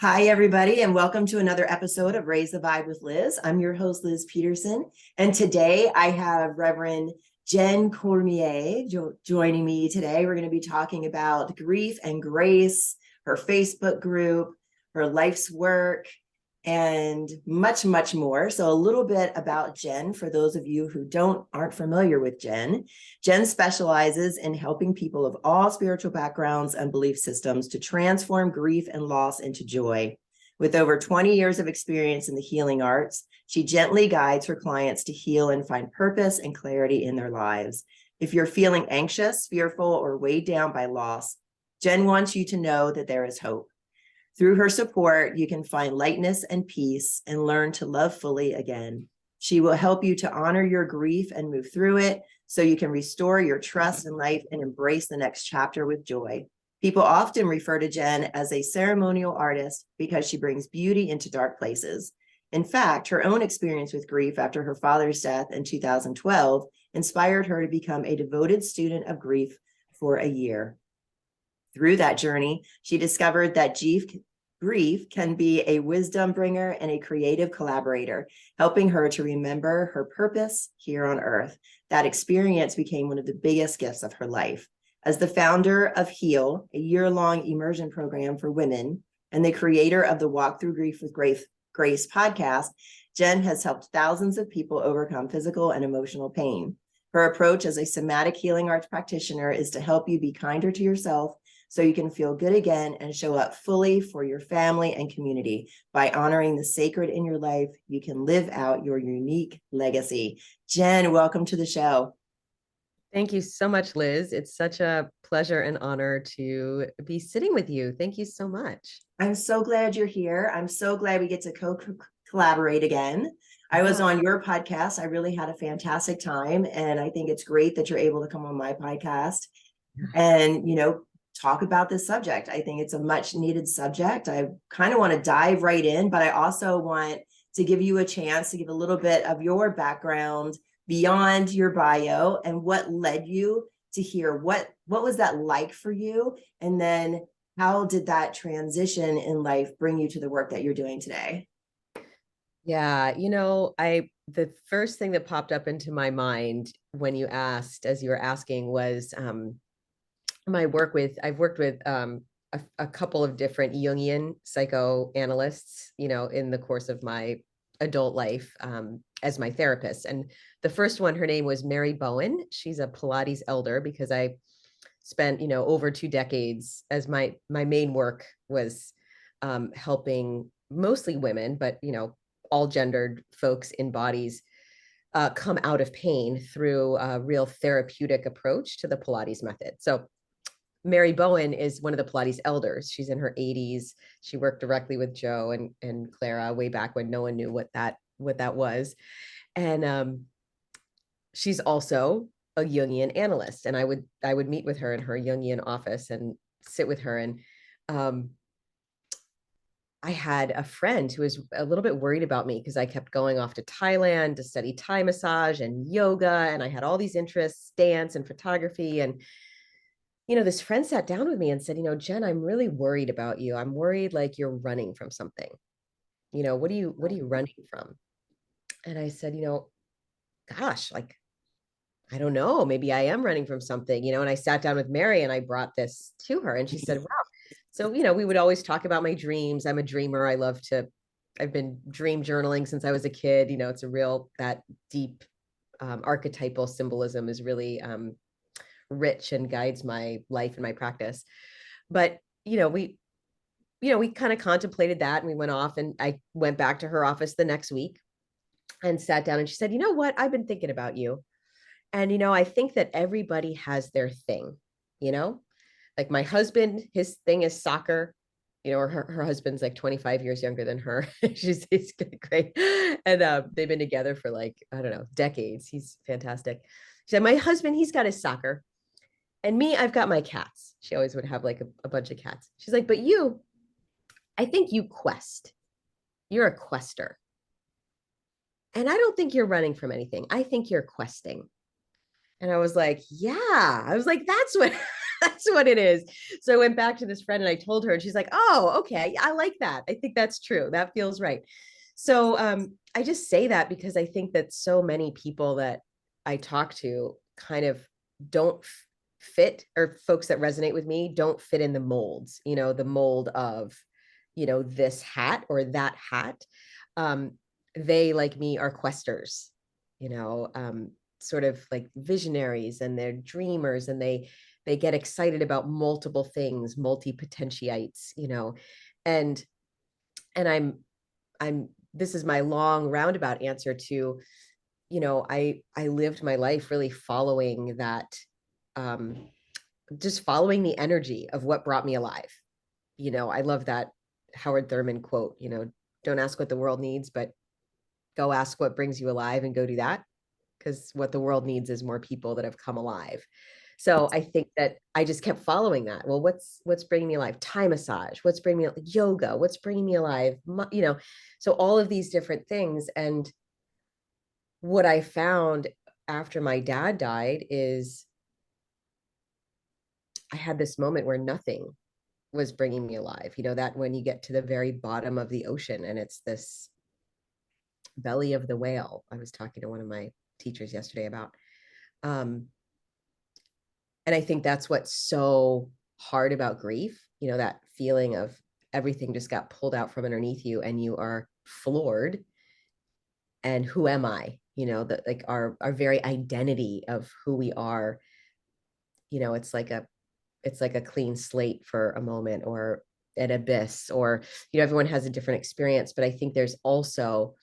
Hi, everybody, and welcome to another episode of Raise the Vibe with Liz. I'm your host, Liz Peterson, and today I have Reverend Jenn Cormier joining me today. We're going to be talking about grief and grace, her Facebook group, her life's work, and much, much more. So a little bit about Jenn for those of you who aren't familiar with Jenn. Jenn specializes in helping people of all spiritual backgrounds and belief systems to transform grief and loss into joy. With over 20 years of experience in the healing arts, she gently guides her clients to heal and find purpose and clarity in their lives. If you're feeling anxious, fearful, or weighed down by loss, Jenn wants you to know that there is hope. Through her support, you can find lightness and peace and learn to love fully again. She will help you to honor your grief and move through it so you can restore your trust in life and embrace the next chapter with joy. People often refer to Jenn as a ceremonial artist because she brings beauty into dark places. In fact, her own experience with grief after her father's death in 2012 inspired her to become a devoted student of grief for a year. Through that journey, she discovered that grief can be a wisdom bringer and a creative collaborator, helping her to remember her purpose here on earth. That experience became one of the biggest gifts of her life. As the founder of Heal, a year-long immersion program for women, and the creator of the Walk Through Grief with Grace podcast, Jenn has helped thousands of people overcome physical and emotional pain. Her approach as a somatic healing arts practitioner is to help you be kinder to yourself so you can feel good again and show up fully for your family and community. By honoring the sacred in your life, you can live out your unique legacy. Jenn, welcome to the show. Thank you so much, Liz. It's such a pleasure and honor to be sitting with you. Thank you so much. I'm so glad you're here. I'm so glad we get to collaborate again. I was on your podcast. I really had a fantastic time. And I think it's great that you're able to come on my podcast and, talk about this subject. I think it's a much needed subject. I kind of want to dive right in, but I also want to give you a chance to give a little bit of your background beyond your bio and what led you to here. What was that like for you? And then how did that transition in life bring you to the work that you're doing today? Yeah, the first thing that popped up into my mind when you asked, as you were asking, was I've worked with a couple of different Jungian psychoanalysts, in the course of my adult life as my therapist. And the first one, her name was Mary Bowen. She's a Pilates elder because I spent, over 2 decades as my main work was helping mostly women, but, all gendered folks in bodies come out of pain through a real therapeutic approach to the Pilates method. So Mary Bowen is one of the Pilates elders. She's in her 80s. She worked directly with Joe and Clara way back when no one knew what that was. And she's also a Jungian analyst. And I would meet with her in her Jungian office and sit with her. And I had a friend who was a little bit worried about me because I kept going off to Thailand to study Thai massage and yoga. And I had all these interests, dance and photography. And this friend sat down with me and said, Jenn, I'm really worried about you. I'm worried like you're running from something. What are you running from? And I said, gosh, like, I don't know, maybe I am running from something, and I sat down with Mary and I brought this to her and she said, wow. So, we would always talk about my dreams. I'm a dreamer. I've been dream journaling since I was a kid. It's that deep archetypal symbolism is really rich and guides my life and my practice. But we kind of contemplated that and we went off, and I went back to her office the next week and sat down, and she said, what, I've been thinking about you. And I think that everybody has their thing, like my husband, his thing is soccer. Her husband's like 25 years younger than her. He's great. And they've been together for like, I don't know, decades. He's fantastic. She said, my husband, he's got his soccer. And me, I've got my cats. She always would have like a bunch of cats. She's like, but you, I think you quest. You're a quester. And I don't think you're running from anything. I think you're questing. And I was like, yeah. I was like, that's what That's what it is. So I went back to this friend and I told her, and she's like, oh, okay, I like that. I think that's true. That feels right. So I just say that because I think that so many people that I talk to kind of don't fit, or folks that resonate with me don't fit in the molds, the mold of, this hat or that hat. Um, they, like me, are questers, sort of like visionaries, and they're dreamers, and they get excited about multiple things, multi-potentiates, and I'm this is my long roundabout answer to, I lived my life really following that, um, just following the energy of what brought me alive. I love that Howard Thurman quote, don't ask what the world needs, but go ask what brings you alive, and go do that. Because what the world needs is more people that have come alive. So I think that I just kept following that. Well, what's bringing me alive? Thai massage. What's bringing me yoga? What's bringing me alive? So all of these different things. And what I found after my dad died is I had this moment where nothing was bringing me alive. That when you get to the very bottom of the ocean and it's this belly of the whale. I was talking to one of my teachers yesterday about. And I think that's what's so hard about grief, that feeling of everything just got pulled out from underneath you and you are floored. And who am I? That, like, our very identity of who we are, it's like a clean slate for a moment, or an abyss, or everyone has a different experience. But I think there's also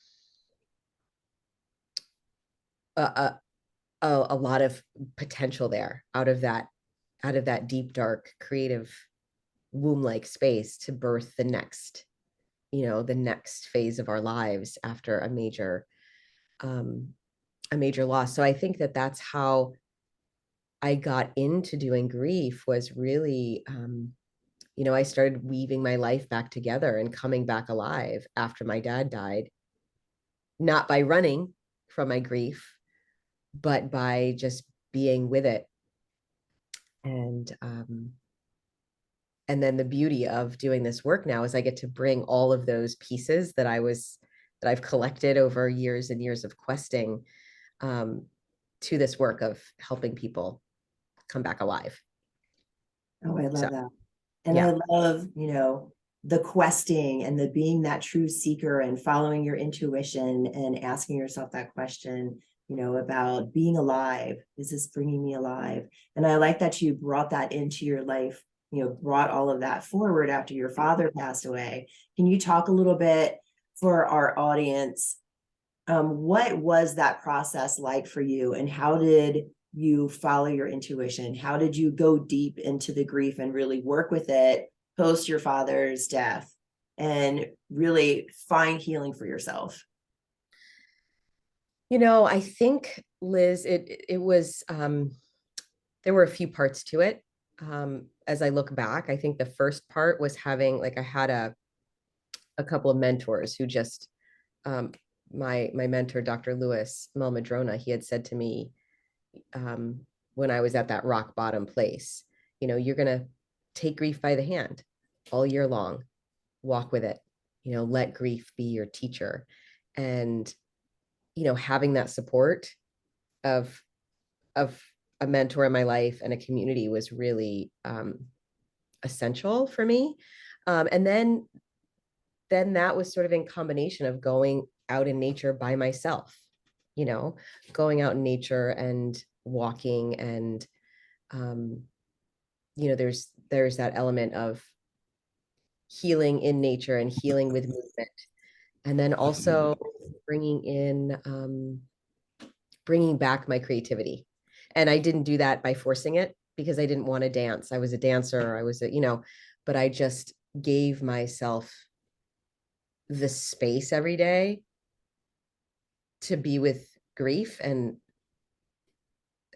a lot of potential there out of that deep, dark, creative, womb-like space to birth the next phase of our lives after a major loss. So I think that that's how I got into doing grief, was really, I started weaving my life back together and coming back alive after my dad died, not by running from my grief, but by just being with it. And then the beauty of doing this work now is I get to bring all of those pieces that I've collected over years and years of questing, to this work of helping people come back alive. Oh, I love So, that. And yeah. I love, the questing and the being that true seeker and following your intuition and asking yourself that question, about being alive. Is this bringing me alive? And I like that you brought that into your life, brought all of that forward after your father passed away. Can you talk a little bit for our audience? What was that process like for you, and how did you follow your intuition? How did you go deep into the grief and really work with it post your father's death and really find healing for yourself? I think, Liz, it was, there were a few parts to it. As I look back, I think the first part was having, like, I had a couple of mentors who just, um, my mentor, Dr. Lewis Melmadrona, he had said to me, um, when I was at that rock bottom place, you're going to take grief by the hand all year long, walk with it, let grief be your teacher. And, having that support of, of a mentor in my life and a community was really, essential for me. And then that was sort of in combination of going out in nature by myself, you know, going out in nature and walking, and um, there's that element of healing in nature and healing with movement, and then also bringing in bringing back my creativity. And I didn't do that by forcing it, because I didn't want to dance. I was a dancer. I was but I just gave myself the space every day to be with grief. And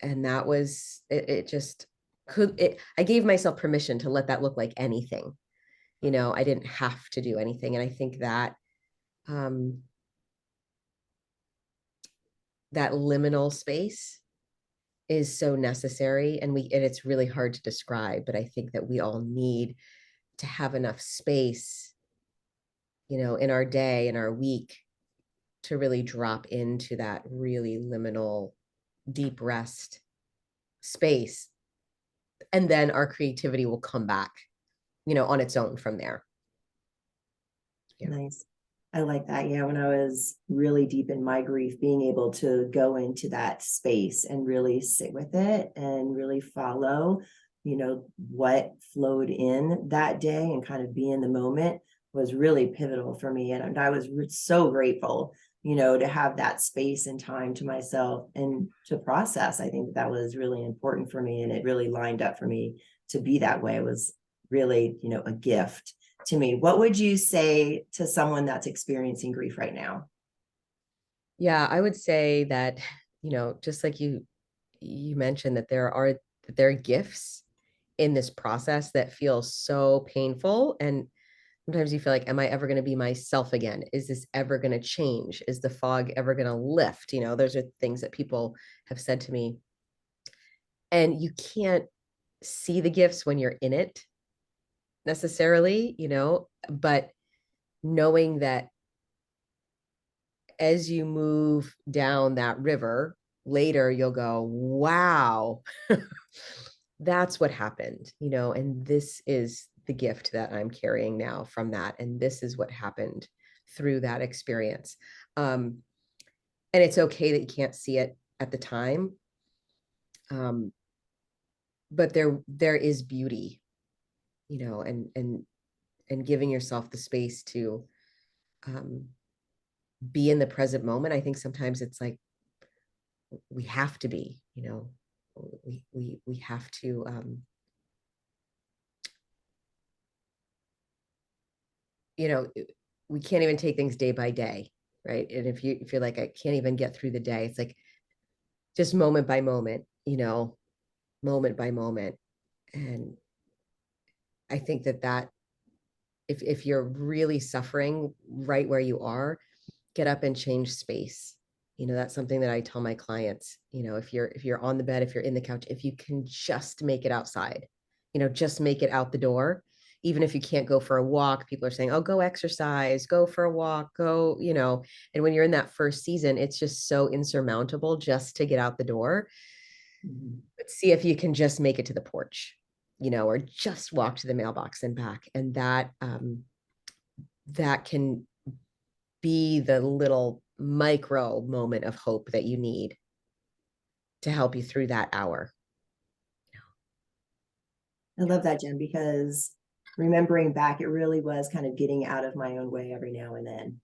that was it. It just could it I gave myself permission to let that look like anything. I didn't have to do anything. And I think that that liminal space is so necessary, and it's really hard to describe, but I think that we all need to have enough space, in our day, in our week, to really drop into that really liminal, deep rest space. And then our creativity will come back, on its own from there. Yeah. Nice. I like that. Yeah, when I was really deep in my grief, being able to go into that space and really sit with it and really follow, what flowed in that day and kind of be in the moment was really pivotal for me. And I was so grateful, to have that space and time to myself and to process. I think that was really important for me. And it really lined up for me to be that way. It was really, a gift to me. What would you say to someone that's experiencing grief right now? Yeah, I would say that, just like you mentioned, that there are gifts in this process that feel so painful. And sometimes you feel like, am I ever going to be myself again? Is this ever going to change? Is the fog ever going to lift? Those are things that people have said to me. And you can't see the gifts when you're in it necessarily, but knowing that as you move down that river later, you'll go, wow, that's what happened, and this is the gift that I'm carrying now from that. And this is what happened through that experience. And it's okay that you can't see it at the time. But there is beauty, and giving yourself the space to be in the present moment. I think sometimes it's like we have to be, we have to we can't even take things day by day, right? And if you're like, I can't even get through the day, it's like just moment by moment, moment by moment. And I think that if you're really suffering right where you are, get up and change space. That's something that I tell my clients. If you're on the bed, if you're in the couch, if you can just make it outside, just make it out the door. Even if you can't go for a walk, people are saying, oh, go exercise, go for a walk, go, and when you're in that first season, it's just so insurmountable just to get out the door. But see if you can just make it to the porch, or just walk to the mailbox and back. And that can be the little micro moment of hope that you need to help you through that hour. I love that, Jen, because remembering back, it really was kind of getting out of my own way every now and then,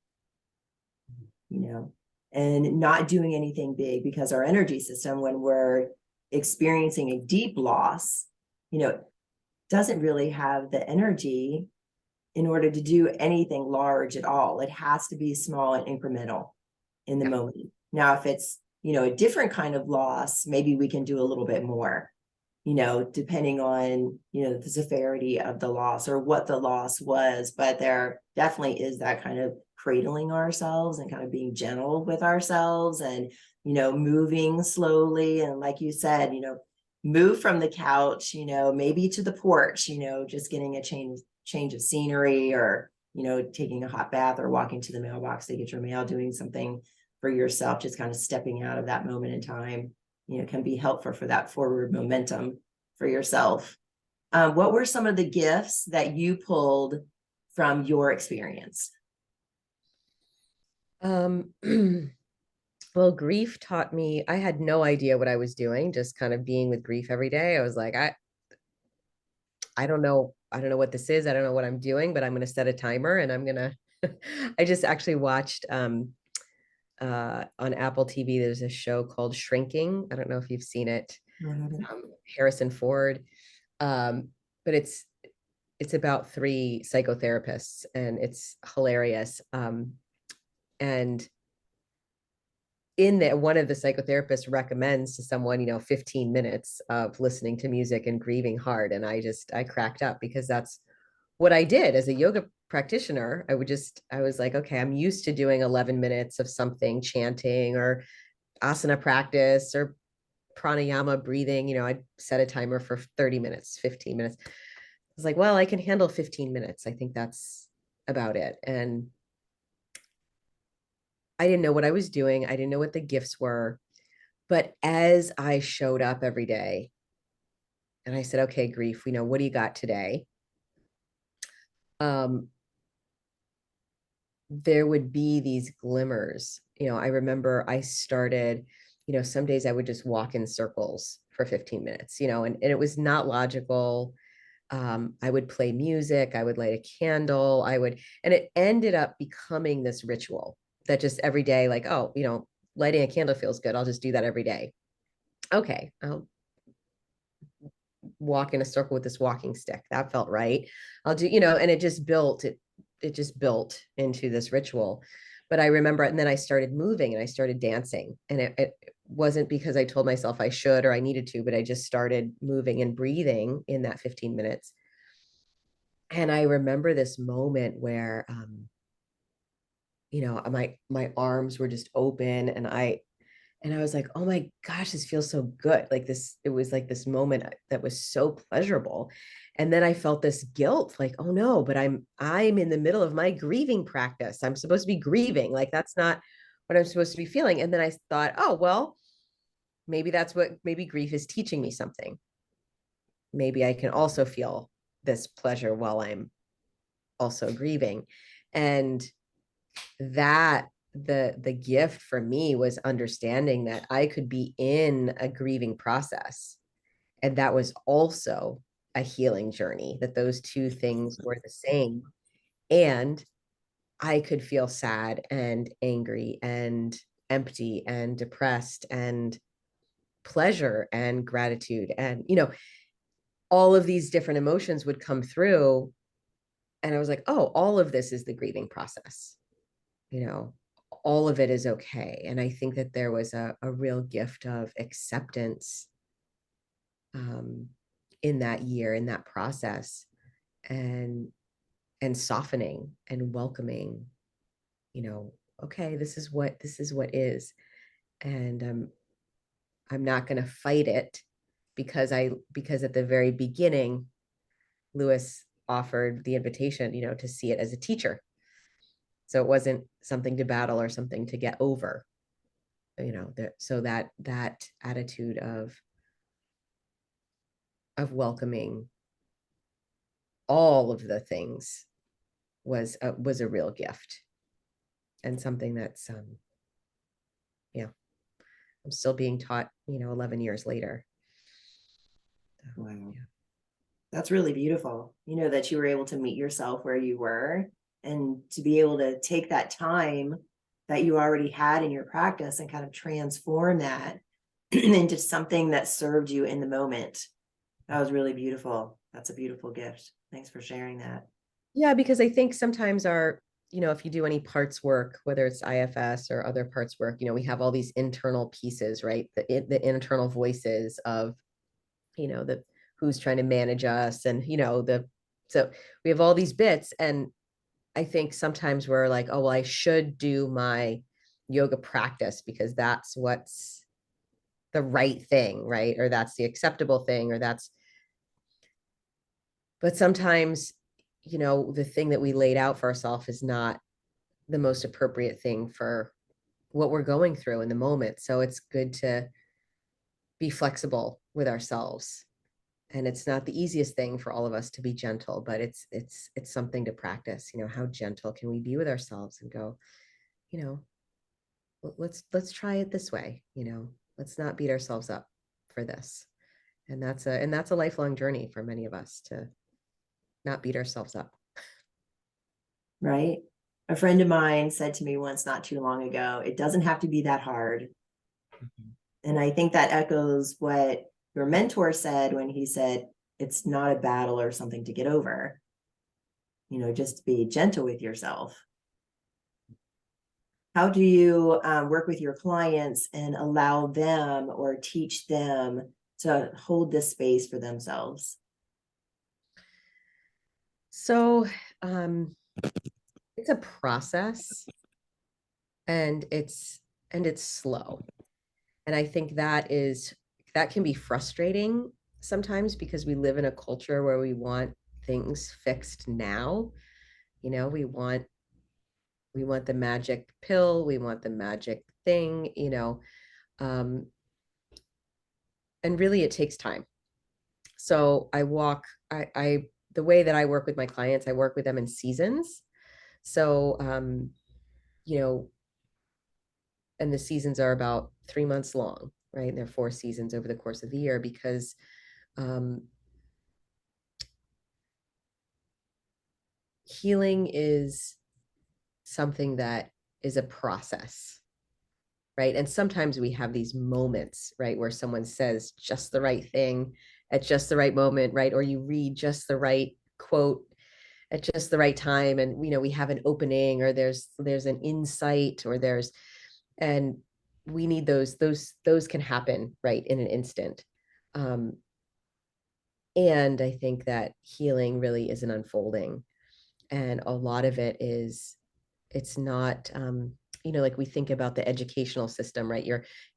and not doing anything big, because our energy system, when we're experiencing a deep loss, doesn't really have the energy in order to do anything large at all. It has to be small and incremental in the moment. Now, if it's, a different kind of loss, maybe we can do a little bit more, depending on, the severity of the loss or what the loss was. But there definitely is that kind of cradling ourselves and kind of being gentle with ourselves and, moving slowly. And like you said, move from the couch, maybe to the porch, just getting a change of scenery, or, taking a hot bath or walking to the mailbox to get your mail, doing something for yourself, just kind of stepping out of that moment in time, can be helpful for that forward momentum for yourself. What were some of the gifts that you pulled from your experience? Well, grief taught me, I had no idea what I was doing, just kind of being with grief every day. I was like, I don't know. I don't know what this is. I don't know what I'm doing, but I'm going to set a timer and I'm going to, I just actually watched, on Apple TV, there's a show called Shrinking. I don't know if you've seen it. Harrison Ford. But it's about three psychotherapists and it's hilarious. And in that, one of the psychotherapists recommends to someone, 15 minutes of listening to music and grieving hard. And I cracked up, because that's what I did as a yoga practitioner. I was like, okay, I'm used to doing 11 minutes of something, chanting or asana practice or pranayama breathing, I'd set a timer for 30 minutes, 15 minutes. I was like, well, I can handle 15 minutes. I think that's about it. And I didn't know what I was doing. I didn't know what the gifts were. But as I showed up every day and I said, okay, grief, what do you got today? Um, there would be these glimmers. I remember I started, some days I would just walk in circles for 15 minutes, and it was not logical. I would play music, I would light a candle, and it ended up becoming this ritual that just every day, like, oh, lighting a candle feels good. I'll just do that every day. Okay, I'll walk in a circle with this walking stick. That felt right. I'll do, and it just built into this ritual. But I remember, and then I started moving and I started dancing. And it wasn't because I told myself I should or I needed to, but I just started moving and breathing in that 15 minutes. And I remember this moment where my arms were just open and I was like, oh my gosh, this feels so good. Like this, it was like this moment that was so pleasurable. And then I felt this guilt, like, oh no, but I'm in the middle of my grieving practice. I'm supposed to be grieving. Like that's not what I'm supposed to be feeling. And then I thought, oh, well, maybe grief is teaching me something. Maybe I can also feel this pleasure while I'm also grieving. And that the gift for me was understanding that I could be in a grieving process, and that was also a healing journey, that those two things were the same. And I could feel sad and angry and empty and depressed and pleasure and gratitude, and all of these different emotions would come through, and I was like, oh, all of this is the grieving process. you know, all of it is okay. And I think that there was a real gift of acceptance um, in that year, in that process, and softening and welcoming, okay, this is what is. And I'm not going to fight it because at the very beginning, Lewis offered the invitation, to see it as a teacher. So it wasn't something to battle or something to get over, so that attitude of welcoming all of the things was a real gift, and something that's yeah, I'm still being taught 11 years later. Wow. Yeah. That's really beautiful, that you were able to meet yourself where you were and to be able to take that time that you already had in your practice and kind of transform that into something that served you in the moment. That was really beautiful. That's a beautiful gift. Thanks for sharing that. Yeah, because I think sometimes if you do any parts work, whether it's IFS or other parts work, we have all these internal pieces, right? The internal voices of, the who's trying to manage us, and so we have all these bits. And I think sometimes we're like, oh, well, I should do my yoga practice because that's what's the right thing, right? Or that's the acceptable thing, but sometimes, the thing that we laid out for ourselves is not the most appropriate thing for what we're going through in the moment. So it's good to be flexible with ourselves. And it's not the easiest thing for all of us to be gentle, but it's something to practice. How gentle can we be with ourselves and go, you know let's try it this way. Let's not beat ourselves up for this. And that's a lifelong journey for many of us, to not beat ourselves up. Right. A friend of mine said to me once, not too long ago, it doesn't have to be that hard. Mm-hmm. And I think that echoes what your mentor said when he said, it's not a battle or something to get over, just be gentle with yourself. How do you work with your clients and allow them or teach them to hold this space for themselves? So it's a process, and it's slow. And I think that can be frustrating sometimes because we live in a culture where we want things fixed now. You know, we want the magic pill, we want the magic thing, you know, um, and really it takes time. So I the way that I work with my clients, I work with them in seasons. So, you know, and the seasons are about 3 months long, right? And they're 4 seasons over the course of the year because um, healing is something that is a process, right? And sometimes we have these moments, right, where someone says just the right thing at just the right moment, right? Or you read just the right quote at just the right time, and you know, we have an opening, or there's an insight, or there's, and we need those can happen right in an instant. Um, and I think that healing really is an unfolding, and a lot of it is, it's not you know, like we think about the educational system, right?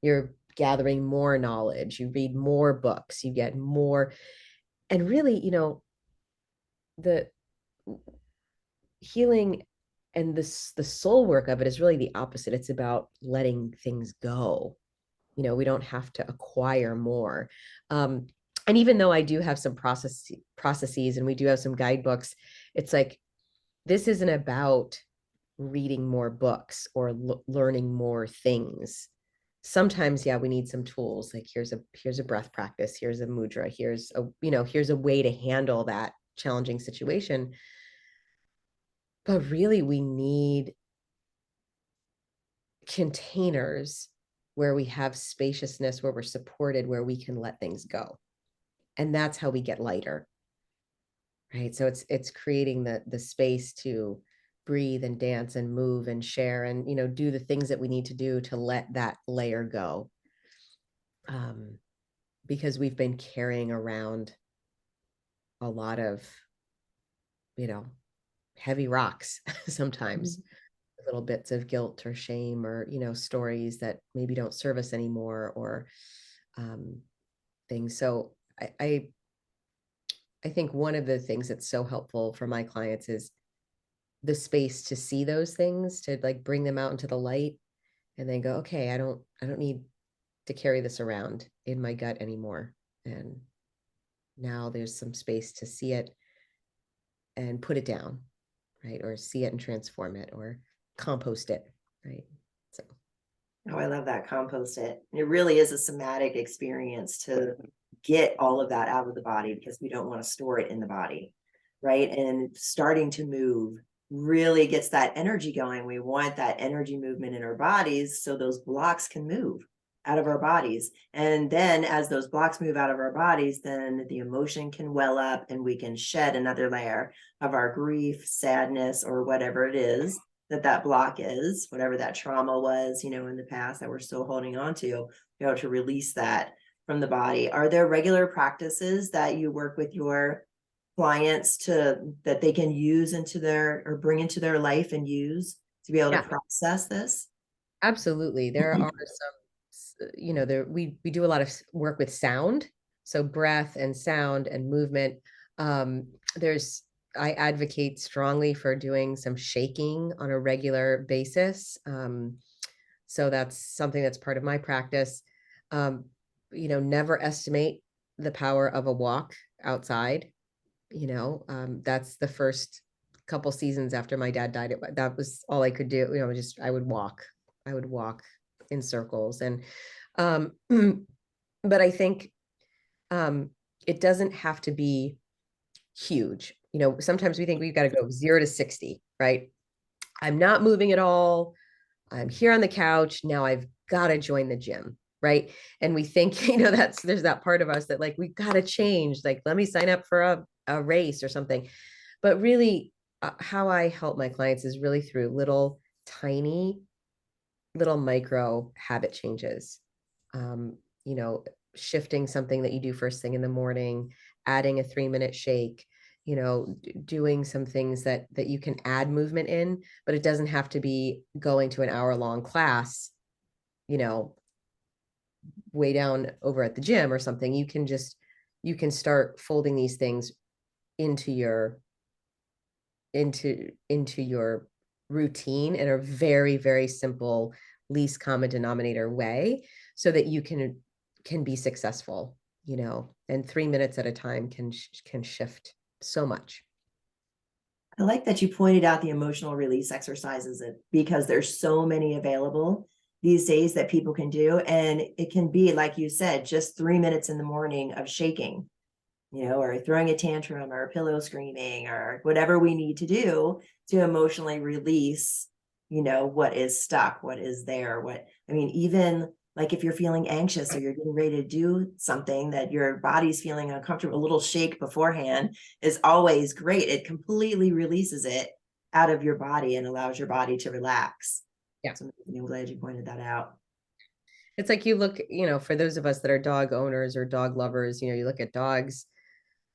You're gathering more knowledge, you read more books, you get more, and really, you know, the healing and this, the soul work of it is really the opposite. It's about letting things go. You know, we don't have to acquire more. um and even though I do have some processes and we do have some guidebooks, it's like, this isn't about reading more books or learning more things. Sometimes, yeah, we need some tools, like here's a breath practice, here's a mudra, here's a, you know, here's a way to handle that challenging situation. But really we need containers where we have spaciousness, where we're supported, where we can let things go. And that's how we get lighter, right? So it's creating the space to breathe and dance and move and share and, you know, do the things that we need to do to let that layer go. um, because we've been carrying around a lot of, you know, heavy rocks sometimes. Mm-hmm. Little bits of guilt or shame, or, you know, stories that maybe don't serve us anymore, or um, things. So I think one of the things that's so helpful for my clients is the space to see those things, to like bring them out into the light, and then go, okay, I don't need to carry this around in my gut anymore. And now there's some space to see it and put it down, right? Or see it and transform it, or compost it, right? So. Oh, I love that, compost it. It really is a somatic experience to get all of that out of the body, because we don't want to store it in the body, right? And starting to move really gets that energy going. We want that energy movement in our bodies so those blocks can move out of our bodies. And then as those blocks move out of our bodies, then the emotion can well up and we can shed another layer of our grief, sadness, or whatever it is that block is, whatever that trauma was, you know, in the past that we're still holding on to, be able to release that from the body. Are there regular practices that you work with your clients to, that they can use into their, or bring into their life and use to be able to process this? Absolutely. There are some, you know, we do a lot of work with sound. So breath and sound and movement. There's, I advocate strongly for doing some shaking on a regular basis. So that's something that's part of my practice. Um, you know, never estimate the power of a walk outside. You know, that's the first couple seasons after my dad died. That was all I could do. You know, just I would walk in circles. And um, but I think it doesn't have to be huge. You know, sometimes we think we've got to go 0 to 60, right? I'm not moving at all. I'm here on the couch. Now I've got to join the gym, right? And we think, you know, that's, there's that part of us that like, we've got to change. Like, let me sign up for a race or something. But really, how I help my clients is really through little tiny, little micro habit changes. You know, shifting something that you do first thing in the morning, adding a 3-minute shake, you know, doing some things that you can add movement in, but it doesn't have to be going to an hour long class, you know, way down over at the gym or something, you can start folding these things into your into your routine in a very, very simple, least common denominator way, so that you can be successful, and 3 minutes at a time can shift so much. I like that you pointed out the emotional release exercises because there's so many available these days that people can do. And it can be, like you said, just 3 minutes in the morning of shaking, or throwing a tantrum or pillow screaming or whatever we need to do to emotionally release, what is stuck, what is there, even like if you're feeling anxious or you're getting ready to do something that your body's feeling uncomfortable, a little shake beforehand is always great. It completely releases it out of your body and allows your body to relax. Yeah. So I'm glad you pointed that out. It's like you look, for those of us that are dog owners or dog lovers, you look at dogs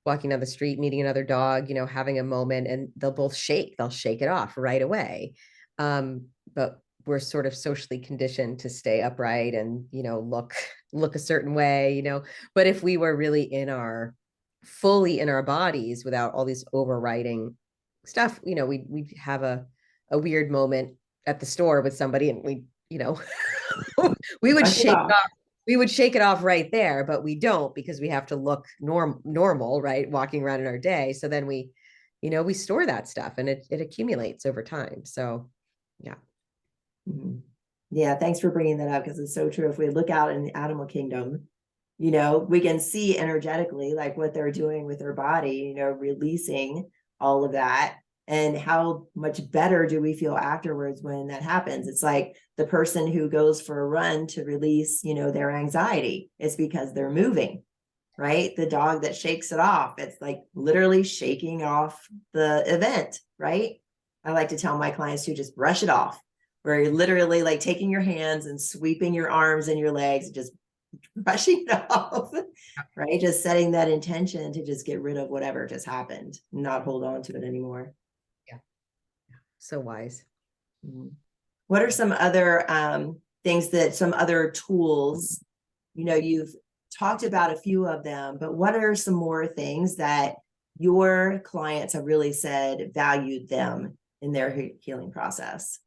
walking down the street, meeting another dog, having a moment, and they'll shake it off right away. But we're sort of socially conditioned to stay upright and, look a certain way, but if we were really fully in our bodies without all these overriding stuff, we'd have a weird moment at the store with somebody and we would Brush it shake off. we would shake it off right there, but we don't, because we have to look normal, right? Walking around in our day. So then we store that stuff and it accumulates over time. So yeah. Mhm. Yeah, thanks for bringing that up because it's so true. If we look out in the animal kingdom, we can see energetically like what they're doing with their body, releasing all of that. And how much better do we feel afterwards when that happens? It's like the person who goes for a run to release, their anxiety. It's because they're moving, right? The dog that shakes it off, it's like literally shaking off the event, right? I like to tell my clients to just brush it off, where you're literally like taking your hands and sweeping your arms and your legs, just brushing it off, right? Just setting that intention to just get rid of whatever just happened, not hold on to it anymore. Yeah. So wise. Mhm. What are some other things some other tools, you've talked about a few of them, but what are some more things that your clients have really said valued them in their healing process?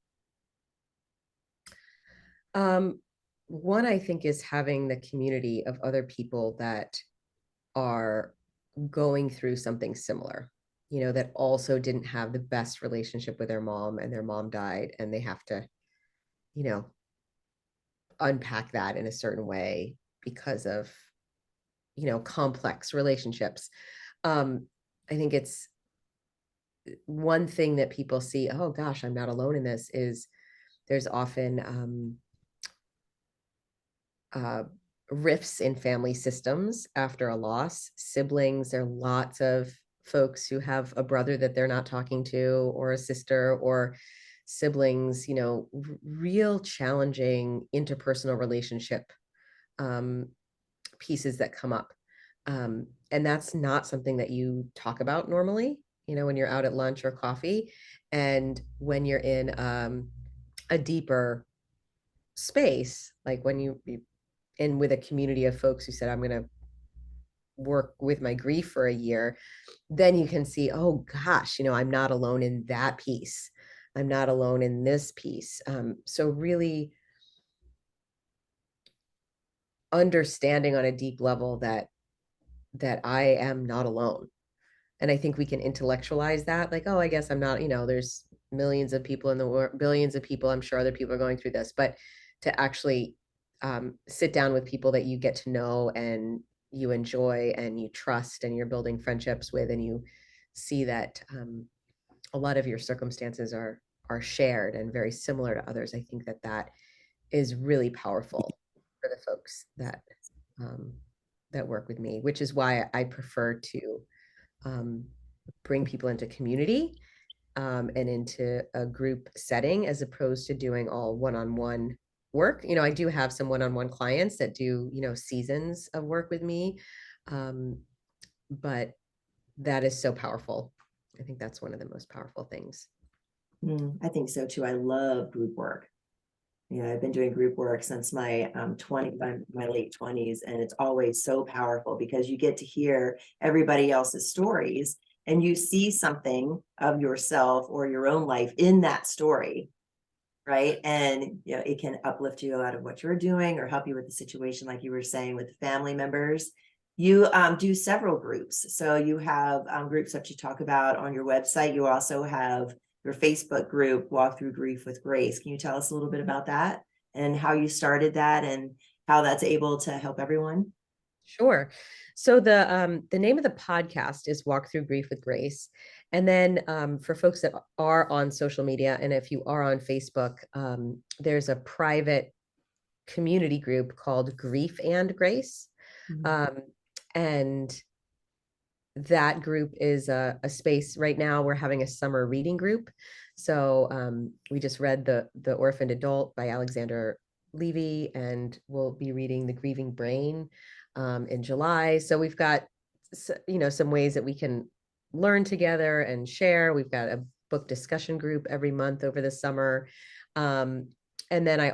One, I think, is having the community of other people that are going through something similar, that also didn't have the best relationship with their mom and their mom died and they have to, you know, unpack that in a certain way because of, complex relationships. I think it's one thing that people see, oh gosh, I'm not alone in this, is there's often uh, rifts in family systems after a loss. Siblings, there are lots of folks who have a brother that they're not talking to, or a sister, or siblings, real challenging interpersonal relationship um, pieces that come up. And that's not something that you talk about normally, when you're out at lunch or coffee. And when you're in a deeper space, like when you in with a community of folks who said, I'm going to work with my grief for a year, then you can see, oh gosh, I'm not alone in that piece. I'm not alone in this piece. So really understanding on a deep level that I am not alone. And I think we can intellectualize that, like, oh, I guess I'm not, there's millions of people in the world, billions of people, I'm sure other people are going through this, but to actually sit down with people that you get to know and you enjoy and you trust and you're building friendships with, and you see that a lot of your circumstances are shared and very similar to others. I think that is really powerful for the folks um, that work with me, which is why I prefer to um, bring people into community and into a group setting, as opposed to doing all one-on-one work. I do have some one-on-one clients that do, seasons of work with me. But that is so powerful. I think that's one of the most powerful things. I think so too. I love group work. I've been doing group work since my my late 20s, and it's always so powerful because you get to hear everybody else's stories and you see something of yourself or your own life in that story, right? And it can uplift you out of what you're doing or help you with the situation, like you were saying, with the family members. You do several groups. So you have groups that you talk about on your website. You also have your Facebook group, Walk Through Grief with Grace. Can you tell us a little bit about that and how you started that and how that's able to help everyone? Sure. So the name of the podcast is Walk Through Grief with Grace. And then for folks that are on social media, and if you are on Facebook, there's a private community group called Grief and Grace. Um, and that group is a space right now. We're having a summer reading group. So we just read the Orphaned Adult by Alexander Levy, and we'll be reading The Grieving Brain in July. So we've got some ways that we can learn together and share. We've got a book discussion group every month over the summer. And then um,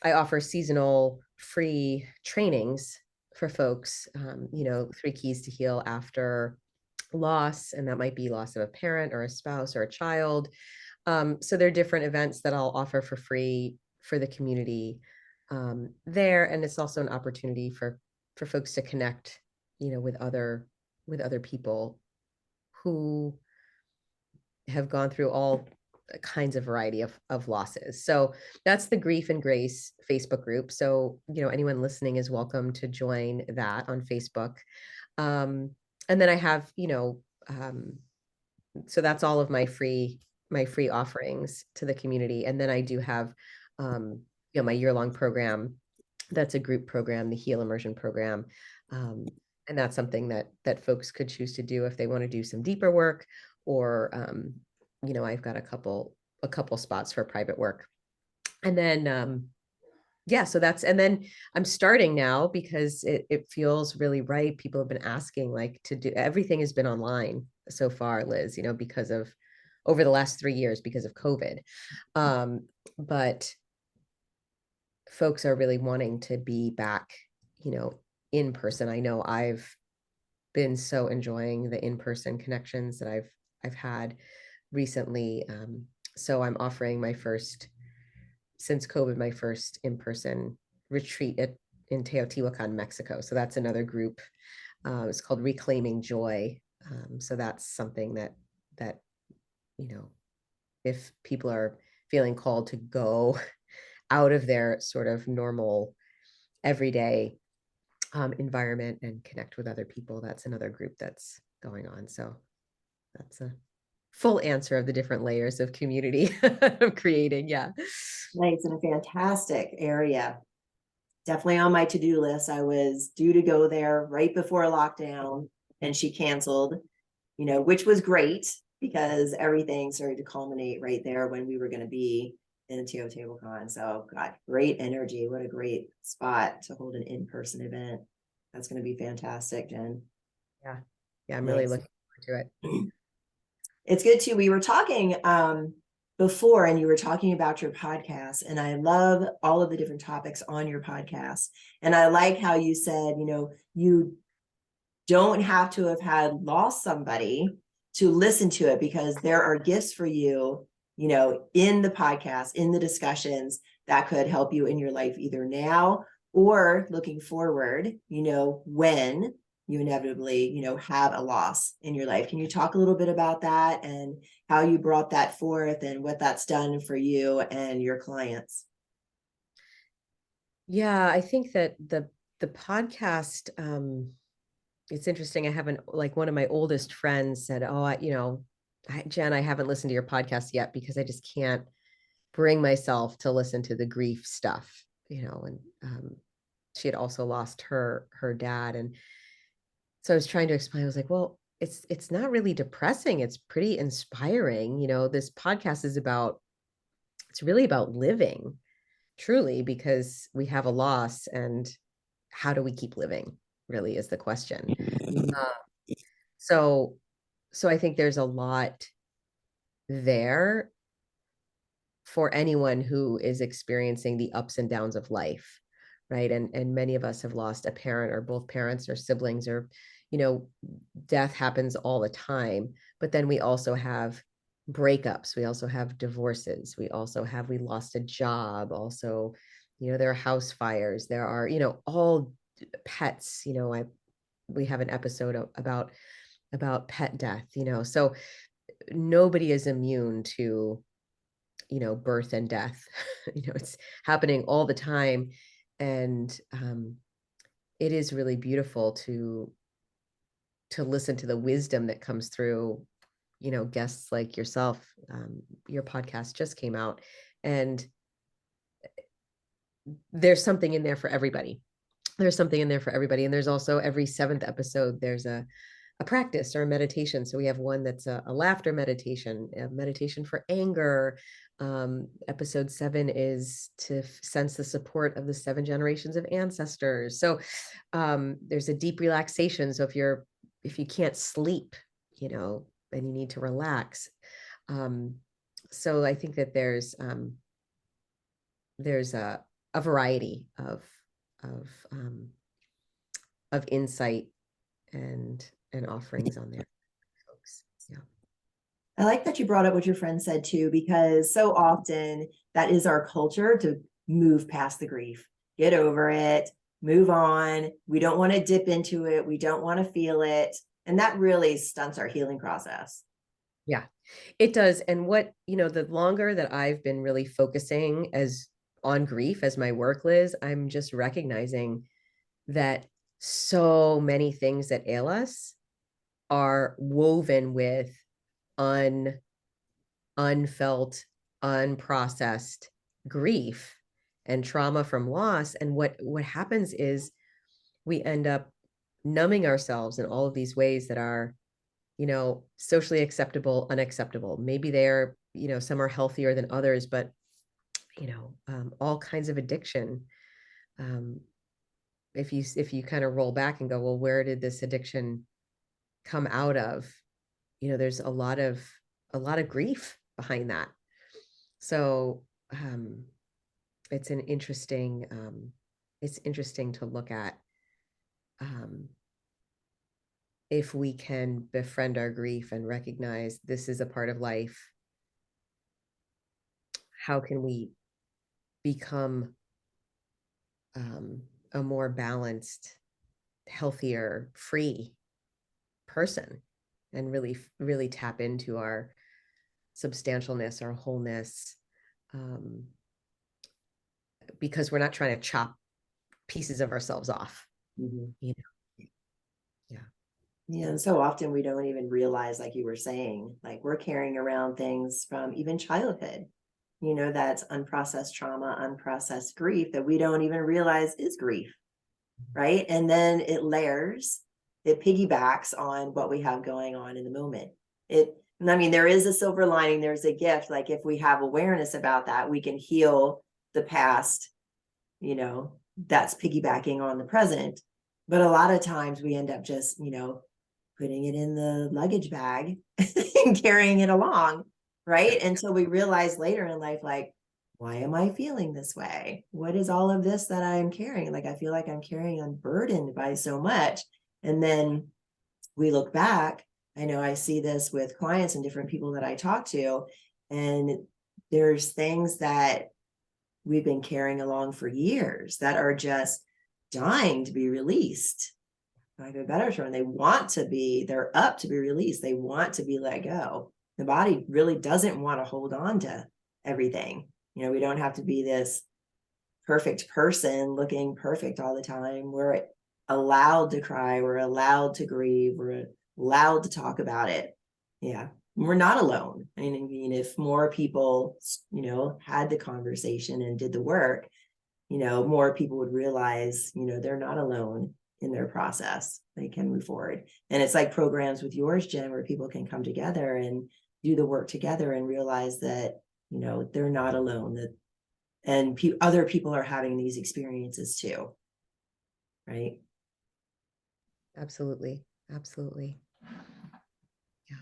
I offer seasonal free trainings for folks, 3 keys to heal after loss, and that might be loss of a parent or a spouse or a child. So there are different events that I'll offer for free for the community there, and it's also an opportunity for folks to connect, with other people who have gone through all kinds of variety of losses. So that's the Grief and Grace Facebook group. So, anyone listening is welcome to join that on Facebook. And then I have, so that's all of my free offerings to the community. And then I do have, my year-long program. That's a group program, the Heal Immersion program. And that's something that folks could choose to do if they want to do some deeper work, or I've got a couple spots for private work. And then yeah, so and then I'm starting now because it feels really right. People have been asking, like, to do everything has been online so far, Liz, because of over the last 3 years because of COVID. But folks are really wanting to be back, in person. I know I've been so enjoying the in-person connections that I've had recently. So I'm offering since COVID, my first in-person retreat in Teotihuacan, Mexico. So that's another group. It's called Reclaiming Joy. So that's something that if people are feeling called to go out of their sort of normal everyday environment and connect with other people, that's another group that's going on. So that's a full answer of the different layers of community of creating. Yeah. Nice, and a fantastic area. Definitely on my to-do list. I was due to go there right before lockdown, and she canceled, which was great because everything started to culminate right there when we were going to be in Teotihuacan. So, God, great energy. What a great spot to hold an in-person event. That's going to be fantastic, Jen. Yeah. Yeah. I'm really Nice. looking forward to it. It's good too. We were talking before, and you were talking about your podcast, and I love all of the different topics on your podcast. And I like how you said, you don't have to have had lost somebody to listen to it, because there are gifts for you, in the podcast, in the discussions that could help you in your life, either now or looking forward, when you inevitably, have a loss in your life. Can you talk a little bit about that and how you brought that forth and what that's done for you and your clients? Yeah. I think that the podcast, it's interesting. I haven't, like, one of my oldest friends said, "Oh, Jen, I haven't listened to your podcast yet because I just can't bring myself to listen to the grief stuff." And she had also lost her dad, and so I was trying to explain. I was like, "Well, it's not really depressing. It's pretty inspiring. This podcast is it's really about living, truly, because we have a loss, and how do we keep living, really, is the question." Uh, so so I think there's a lot there. for anyone who is experiencing the ups and downs of life, right? And many of us have lost a parent or both parents or siblings, or, you know, death happens all the time. But then we also have breakups. We also have divorces. We lost a job. Also, you know, there are house fires. There are, you know, all pets, you know, we have an episode about pet death, you know, so nobody is immune to, you know, birth and death. You know, it's happening all the time. And it is really beautiful to listen to the wisdom that comes through, you know, guests like yourself. Your podcast just came out, and there's something in there for everybody. There's something in there for everybody. And there's also every 7th episode, there's a practice or a meditation. So we have one that's a laughter meditation, a meditation for anger. Episode 7 is to sense the support of the 7 generations of ancestors. So there's a deep relaxation. So if you can't sleep, you know, and you need to relax. So I think that there's a variety of insight and offerings on there, folks. Yeah. I like that you brought up what your friend said too, because so often that is our culture, to move past the grief, get over it, move on. We don't want to dip into it. We don't want to feel it. And that really stunts our healing process. Yeah, it does. And what, you know, the longer that I've been really focusing on grief as my work, Liz, I'm just recognizing that so many things that ail us are woven with unfelt, unprocessed grief and trauma from loss. And what happens is we end up numbing ourselves in all of these ways that are, you know, socially acceptable, unacceptable. Maybe they're, you know, some are healthier than others, but, you know, all kinds of addiction. If you kind of roll back and go, well, where did this addiction come out of? You know, there's a lot of grief behind that. So it's interesting to look at, if we can befriend our grief and recognize this is a part of life. How can we become a more balanced, healthier, free person, and really tap into our substantialness, our wholeness, because we're not trying to chop pieces of ourselves off. Mm-hmm. You know? Yeah. Yeah, and so often we don't even realize, like you were saying, like we're carrying around things from even childhood, you know, that's unprocessed trauma, unprocessed grief that we don't even realize is grief, right? And then it layers, it piggybacks on what we have going on in the moment. I mean, there is a silver lining, there's a gift. Like if we have awareness about that, we can heal the past, you know, that's piggybacking on the present. But a lot of times we end up just, you know, putting it in the luggage bag and carrying it along, right? Until we realize later in life, like, why am I feeling this way? What is all of this that I'm carrying? Like, I feel like I'm carrying unburdened by so much. And then we look back. I know I see this with clients and different people that I talk to, and there's things that we've been carrying along for years that are just dying to be released. Like a better term, they're up to be released. They want to be let go. The body really doesn't want to hold on to everything. You know, we don't have to be this perfect person looking perfect all the time. We're allowed to cry. We're allowed to grieve. We're allowed to talk about it. Yeah. We're not alone. I mean, if more people, you know, had the conversation and did the work, you know, more people would realize, you know, they're not alone in their process. They can move forward. And it's like programs with yours, Jen, where people can come together and do the work together and realize that, you know, they're not alone, that and other people are having these experiences too. Right. Absolutely. Absolutely. Yeah.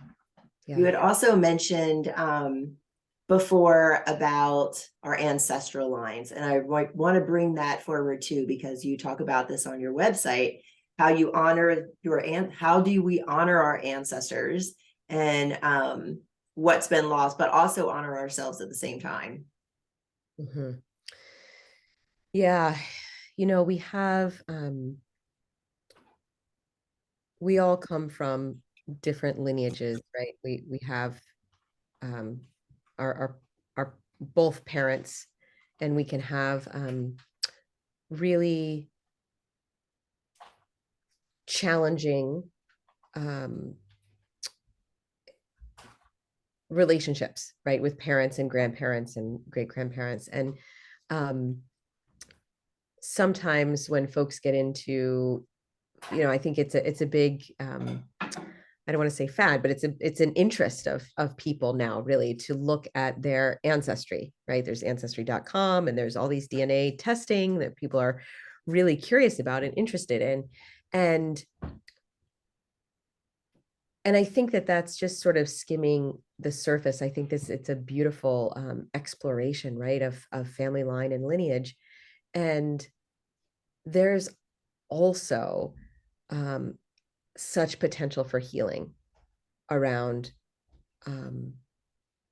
You Yeah. had also mentioned before about our ancestral lines. And I want to bring that forward too, because you talk about this on your website, how you honor how do we honor our ancestors and what's been lost, but also honor ourselves at the same time. Mm-hmm. Yeah. We have, we all come from different lineages, right? We have um, our both parents, and we can have really challenging relationships, right, with parents and grandparents and great grandparents. And sometimes when folks get into, I think it's a big I don't want to say fad, but it's an interest of people now, really, to look at their ancestry, right? There's ancestry.com, and there's all these DNA testing that people are really curious about and interested in. And I think that that's just sort of skimming the surface. I think it's a beautiful exploration, right, of family line and lineage. And there's also such potential for healing around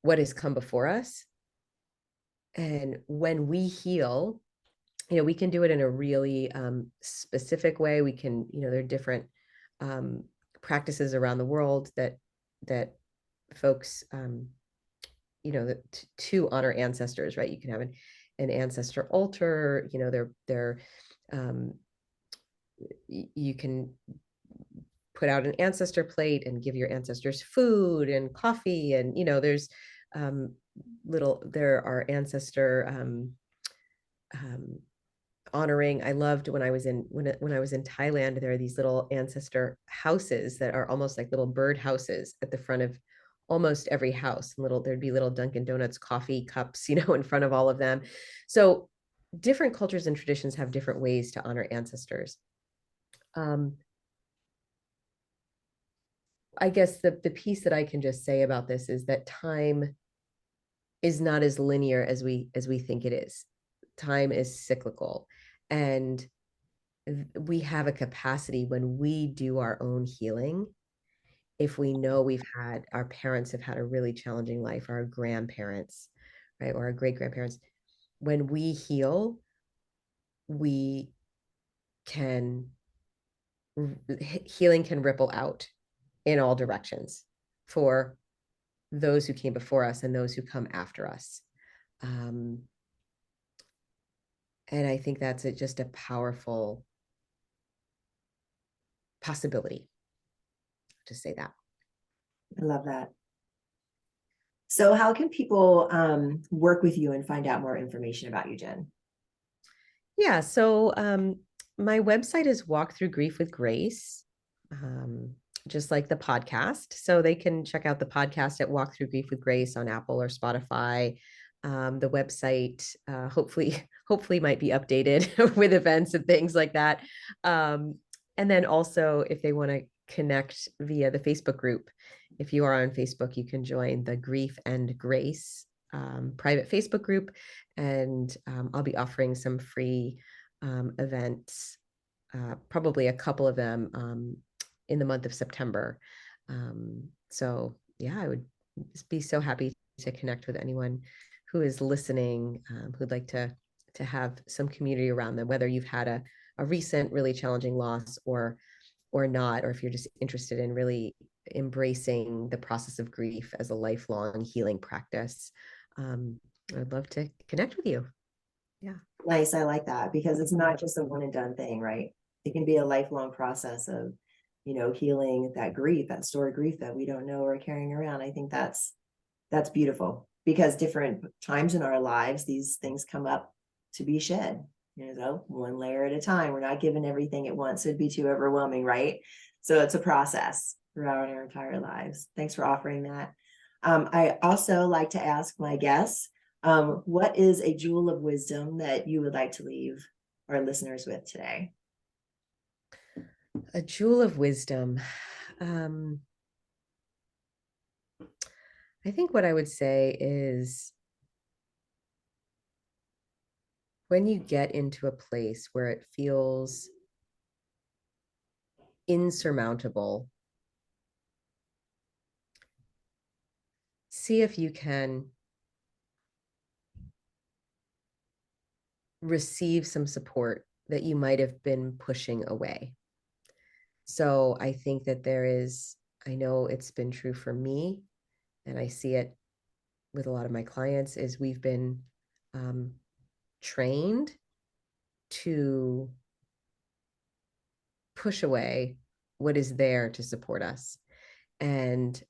what has come before us. And when we heal, we can do it in a really specific way. We can, there are different practices around the world that folks, to honor ancestors, right? You can have an ancestor altar, they're you can put out an ancestor plate and give your ancestors food and coffee, and there's there are ancestor honoring. I loved when I was in Thailand, there are these little ancestor houses that are almost like little bird houses at the front of almost every house. There'd be little Dunkin' Donuts coffee cups, in front of all of them. So different cultures and traditions have different ways to honor ancestors. I guess the piece that I can just say about this is that time is not as linear as we think it is. Time is cyclical, and we have a capacity when we do our own healing. If we know our parents have had a really challenging life, our grandparents, right, or our great grandparents, when we heal, we can healing can ripple out in all directions for those who came before us and those who come after us. And I think that's just a powerful possibility to say that. I love that. So how can people work with you and find out more information about you, Jenn? Yeah, so my website is Walk Through Grief with Grace, just like the podcast. So they can check out the podcast at Walk Through Grief with Grace on Apple or Spotify. The website hopefully might be updated with events and things like that. And then also, if they want to connect via the Facebook group, if you are on Facebook, you can join the Grief and Grace private Facebook group, and I'll be offering some free events, probably a couple of them in the month of September. So yeah, I would be so happy to connect with anyone who is listening, who'd like to have some community around them, whether you've had a recent really challenging loss or not, or if you're just interested in really embracing the process of grief as a lifelong healing practice. I'd love to connect with you. Yeah. Nice. I like that, because it's not just a one and done thing, right? It can be a lifelong process of, healing that grief, that stored grief that we don't know we're carrying around. I think that's beautiful, because different times in our lives, these things come up to be shed, one layer at a time. We're not given everything at once. It'd be too overwhelming, right? So it's a process throughout our entire lives. Thanks for offering that. I also like to ask my guests, what is a jewel of wisdom that you would like to leave our listeners with today? A jewel of wisdom. I think what I would say is when you get into a place where it feels insurmountable, see if you can receive some support that you might have been pushing away. So I think that I know it's been true for me, and I see it with a lot of my clients, is we've been trained to push away what is there to support us. And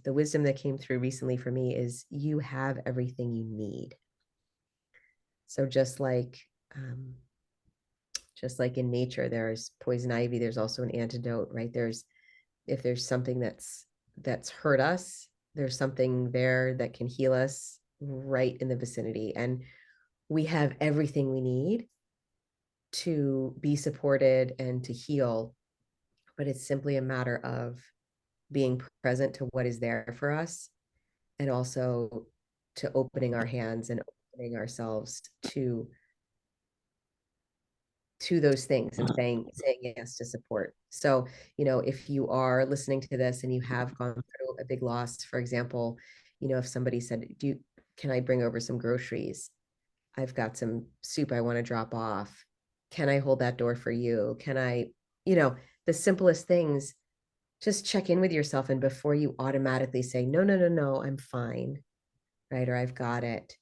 the wisdom that came through recently for me is you have everything you need. So just like in nature, there's poison ivy, there's also an antidote, right? If there's something that's hurt us, there's something there that can heal us right in the vicinity. And we have everything we need to be supported and to heal, but it's simply a matter of being present to what is there for us, and also to opening our hands and opening ourselves to those things and saying yes to support. So, if you are listening to this and you have gone through a big loss, for example, if somebody said, can I bring over some groceries? I've got some soup I want to drop off. Can I hold that door for you? Can I, the simplest things, just check in with yourself. And before you automatically say, no, no, no, no, I'm fine, right? Or I've got it,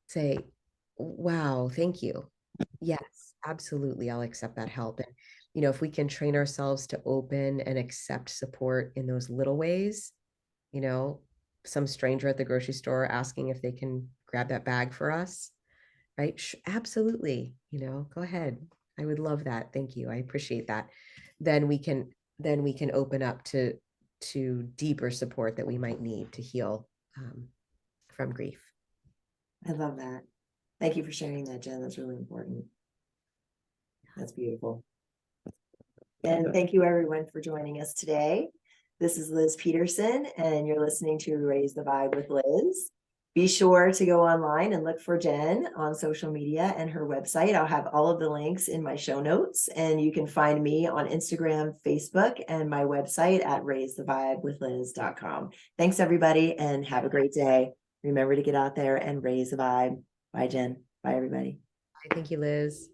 say, wow, thank you. Yes, absolutely. I'll accept that help. And, if we can train ourselves to open and accept support in those little ways, you know, some stranger at the grocery store asking if they can grab that bag for us, right? Absolutely. Go ahead. I would love that. Thank you. I appreciate that. Then we can open up to deeper support that we might need to heal from grief. I love that. Thank you for sharing that, Jen. That's really important. That's beautiful. And thank you everyone for joining us today. This is Liz Peterson, and you're listening to Raise the Vibe with Liz. Be sure to go online and look for Jen on social media and her website. I'll have all of the links in my show notes, and you can find me on Instagram, Facebook, and my website at raisethevibewithliz.com. Thanks everybody, and have a great day. Remember to get out there and raise the vibe. Bye, Jen. Bye, everybody. Thank you, Liz.